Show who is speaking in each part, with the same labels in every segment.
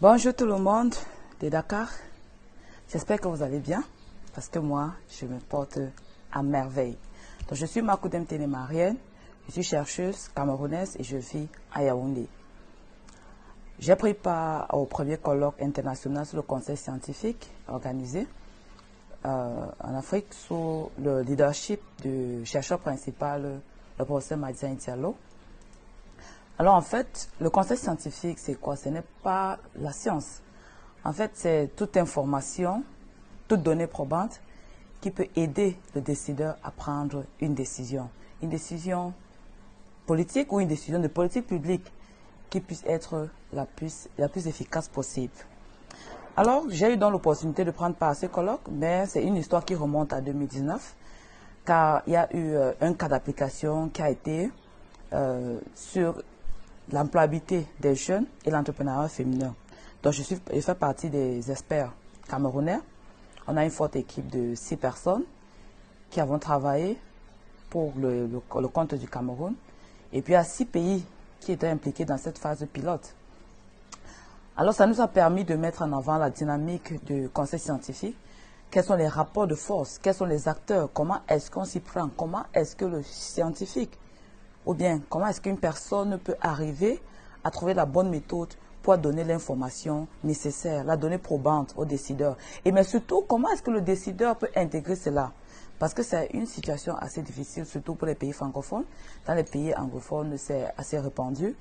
Speaker 1: Bonjour tout le monde de Dakar. J'espère que vous allez bien parce que moi, je me porte à merveille. Donc, je suis Makoudem Téné-Marienne, je suis chercheuse camerounaise et je vis à Yaoundé. J'ai pris part au premier colloque international sur le conseil scientifique organisé en Afrique sous le leadership du chercheur principal, le professeur Madjan Diallo. Alors en fait, le conseil scientifique, c'est quoi? Ce n'est pas la science. En fait, c'est toute information, toute donnée probante qui peut aider le décideur à prendre une décision politique ou une décision de politique publique qui puisse être la plus efficace possible. Alors, j'ai eu donc l'opportunité de prendre part à ce colloque, mais c'est une histoire qui remonte à 2019, car il y a eu un cas d'application qui a été sur l'employabilité des jeunes et l'entrepreneuriat féminin. Donc, je fais partie des experts camerounais. On a une forte équipe de 6 personnes qui avons travaillé pour le compte du Cameroun. Et puis, il y a 6 pays qui étaient impliqués dans cette phase pilote. Alors, ça nous a permis de mettre en avant la dynamique du conseil scientifique. Quels sont les rapports de force? Quels sont les acteurs? Comment est-ce qu'on s'y prend? Comment est-ce que le scientifique, ou bien comment est-ce qu'une personne peut arriver à trouver la bonne méthode pour donner l'information nécessaire, la donnée probante aux décideurs? Et mais surtout, comment est-ce que le décideur peut intégrer cela? Parce que c'est une situation assez difficile, surtout pour les pays francophones. Dans les pays anglophones, c'est assez répandu.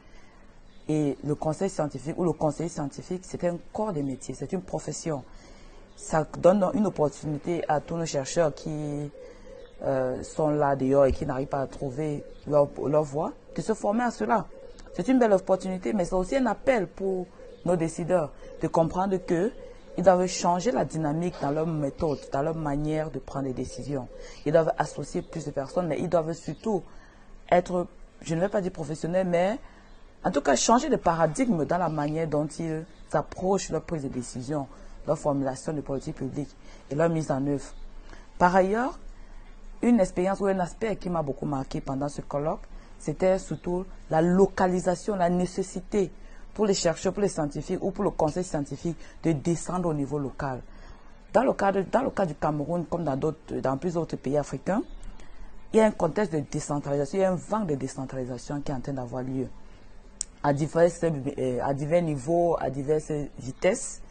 Speaker 1: Et le conseil scientifique ou le conseiller scientifique, c'est un corps de métier, c'est une profession. Ça donne une opportunité à tous nos chercheurs qui sont là dehors et qui n'arrivent pas à trouver leur voie, de se former à cela. C'est une belle opportunité, mais c'est aussi un appel pour nos décideurs de comprendre qu'ils doivent changer la dynamique dans leur méthode, dans leur manière de prendre des décisions. Ils doivent associer plus de personnes, mais ils doivent surtout être, je ne vais pas dire professionnels, mais en tout cas changer de paradigme dans la manière dont ils approchent leur prise de décision, leur formulation de politique publique et leur mise en œuvre. Par ailleurs, une expérience ou un aspect qui m'a beaucoup marqué pendant ce colloque, c'était surtout la localisation, la nécessité pour les chercheurs, pour les scientifiques ou pour le conseil scientifique de descendre au niveau local. Dans le cas du Cameroun, comme dans plusieurs autres pays africains, il y a un contexte de décentralisation, il y a un vent de décentralisation qui est en train d'avoir lieu à divers niveaux, à diverses vitesses.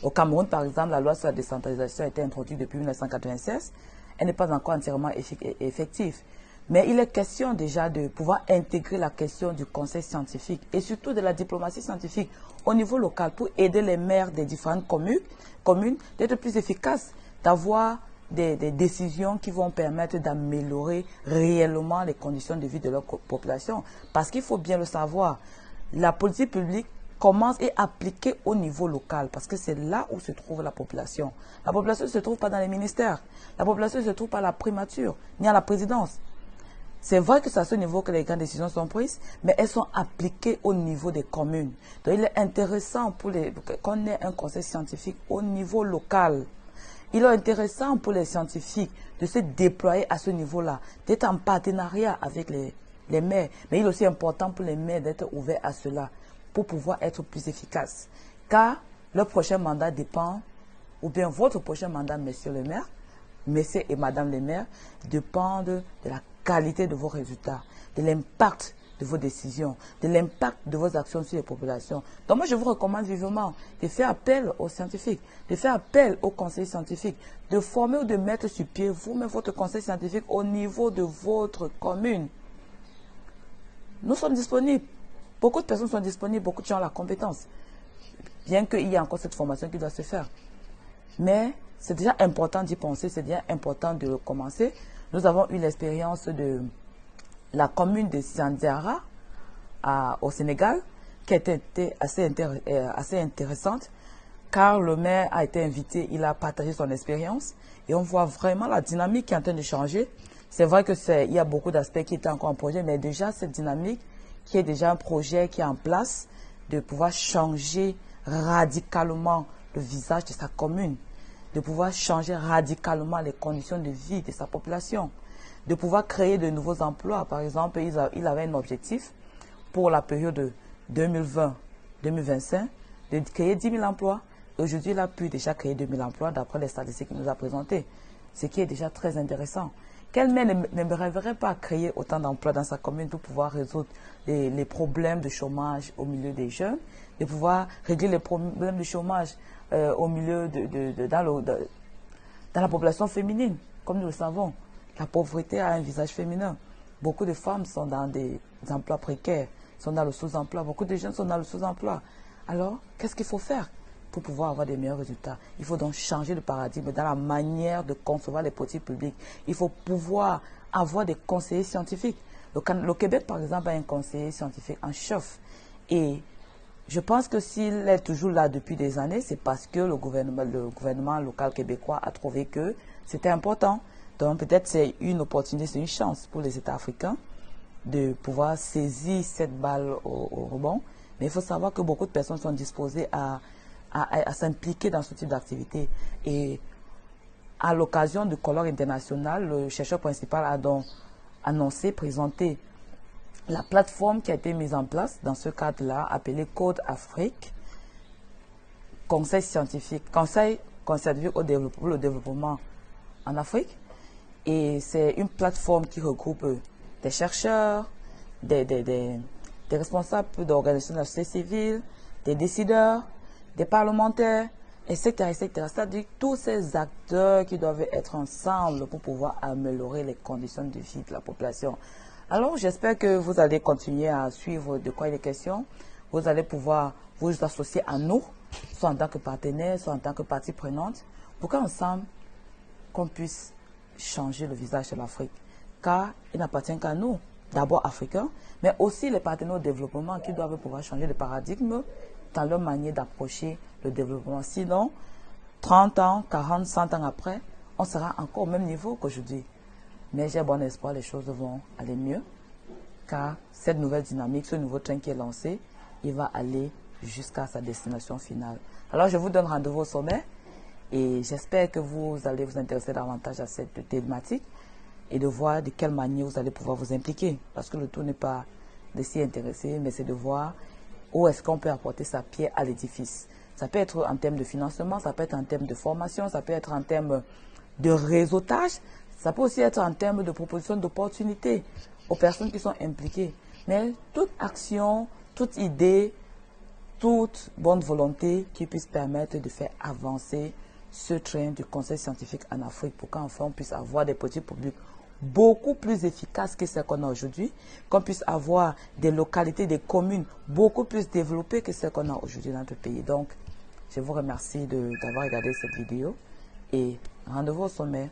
Speaker 1: Au Cameroun, par exemple, la loi sur la décentralisation a été introduite depuis 1996. Elle n'est pas encore entièrement effective. Mais il est question déjà de pouvoir intégrer la question du conseil scientifique et surtout de la diplomatie scientifique au niveau local pour aider les maires des différentes communes d'être plus efficaces, d'avoir des décisions qui vont permettre d'améliorer réellement les conditions de vie de leur population. Parce qu'il faut bien le savoir, la politique publique commence et est appliquée au niveau local parce que c'est là où se trouve la population. La population ne se trouve pas dans les ministères. La population ne se trouve pas à la primature ni à la présidence. C'est vrai que c'est à ce niveau que les grandes décisions sont prises, mais elles sont appliquées au niveau des communes. Donc il est intéressant qu'on ait un conseil scientifique au niveau local. Il est intéressant pour les scientifiques de se déployer à ce niveau-là, d'être en partenariat avec les maires. Mais il est aussi important pour les maires d'être ouverts à cela pour pouvoir être plus efficaces. Car le prochain mandat dépend, ou bien votre prochain mandat, messieurs les maires, messieurs et madame les maires, dépendent de la qualité de vos résultats, de l'impact de vos décisions, de l'impact de vos actions sur les populations. Donc moi, je vous recommande vivement de faire appel aux scientifiques, de faire appel aux conseils scientifiques, de former ou de mettre sur pied vous-même votre conseil scientifique au niveau de votre commune. Nous sommes disponibles. Beaucoup de personnes sont disponibles, beaucoup de gens ont la compétence. Bien qu'il y ait encore cette formation qui doit se faire. Mais c'est déjà important d'y penser, c'est déjà important de commencer. Nous avons eu l'expérience de la commune de Sandiara au Sénégal, qui a été assez intéressante, car le maire a été invité, il a partagé son expérience, et on voit vraiment la dynamique qui est en train de changer. C'est vrai qu'il y a beaucoup d'aspects qui étaient encore en projet, mais déjà cette dynamique, qui est déjà un projet qui est en place, de pouvoir changer radicalement le visage de sa commune, de pouvoir changer radicalement les conditions de vie de sa population, de pouvoir créer de nouveaux emplois. Par exemple, il avait un objectif pour la période 2020-2025 de créer 10 000 emplois. Aujourd'hui, il a pu déjà créer 2 000 emplois d'après les statistiques qu'il nous a présentées, ce qui est déjà très intéressant. Quel maire ne rêverait pas créer autant d'emplois dans sa commune pour pouvoir résoudre les problèmes de chômage au milieu des jeunes, de pouvoir régler les problèmes de chômage au milieu dans la population féminine, comme nous le savons. La pauvreté a un visage féminin. Beaucoup de femmes sont dans des emplois précaires, sont dans le sous-emploi. Beaucoup de jeunes sont dans le sous-emploi. Alors, qu'est-ce qu'il faut faire pour pouvoir avoir des meilleurs résultats? Il faut donc changer de paradigme dans la manière de concevoir les politiques publiques. Il faut pouvoir avoir des conseillers scientifiques. Le Québec, par exemple, a un conseiller scientifique en chef. Et je pense que s'il est toujours là depuis des années, c'est parce que le gouvernement local québécois a trouvé que c'était important. Donc peut-être c'est une opportunité, c'est une chance pour les États africains de pouvoir saisir cette balle au rebond. Mais il faut savoir que beaucoup de personnes sont disposées à s'impliquer dans ce type d'activité. Et à l'occasion du colloque international, le chercheur principal a donc annoncé, présenté la plateforme qui a été mise en place dans ce cadre-là, appelée Code Afrique, conseil scientifique pour le développement en Afrique. Et c'est une plateforme qui regroupe des chercheurs, des responsables d'organisations de la société civile, des décideurs, des parlementaires, etc., etc. C'est-à-dire tous ces acteurs qui doivent être ensemble pour pouvoir améliorer les conditions de vie de la population. Alors, j'espère que vous allez continuer à suivre de quoi il est question. Vous allez pouvoir vous associer à nous, soit en tant que partenaire, soit en tant que partie prenante, pour qu'ensemble, qu'on puisse changer le visage de l'Afrique. Car il n'appartient qu'à nous, d'abord africains, mais aussi les partenaires au développement qui doivent pouvoir changer le paradigme dans leur manière d'approcher le développement. Sinon, 30 ans, 40, 100 ans après, on sera encore au même niveau qu'aujourd'hui. Mais j'ai bon espoir, les choses vont aller mieux, car cette nouvelle dynamique, ce nouveau train qui est lancé, il va aller jusqu'à sa destination finale. Alors, je vous donne rendez-vous au sommet et j'espère que vous allez vous intéresser davantage à cette thématique et de voir de quelle manière vous allez pouvoir vous impliquer. Parce que le tout n'est pas de s'y intéresser, mais c'est de voir où est-ce qu'on peut apporter sa pierre à l'édifice. Ça peut être en termes de financement, ça peut être en termes de formation, ça peut être en termes de réseautage, ça peut aussi être en termes de proposition d'opportunités aux personnes qui sont impliquées. Mais toute action, toute idée, toute bonne volonté qui puisse permettre de faire avancer ce train du conseil scientifique en Afrique pour qu'enfin on puisse avoir des politiques publiques beaucoup plus efficaces que celles qu'on a aujourd'hui, qu'on puisse avoir des localités, des communes beaucoup plus développées que celles qu'on a aujourd'hui dans notre pays. Donc, je vous remercie d'avoir regardé cette vidéo et rendez-vous au sommet.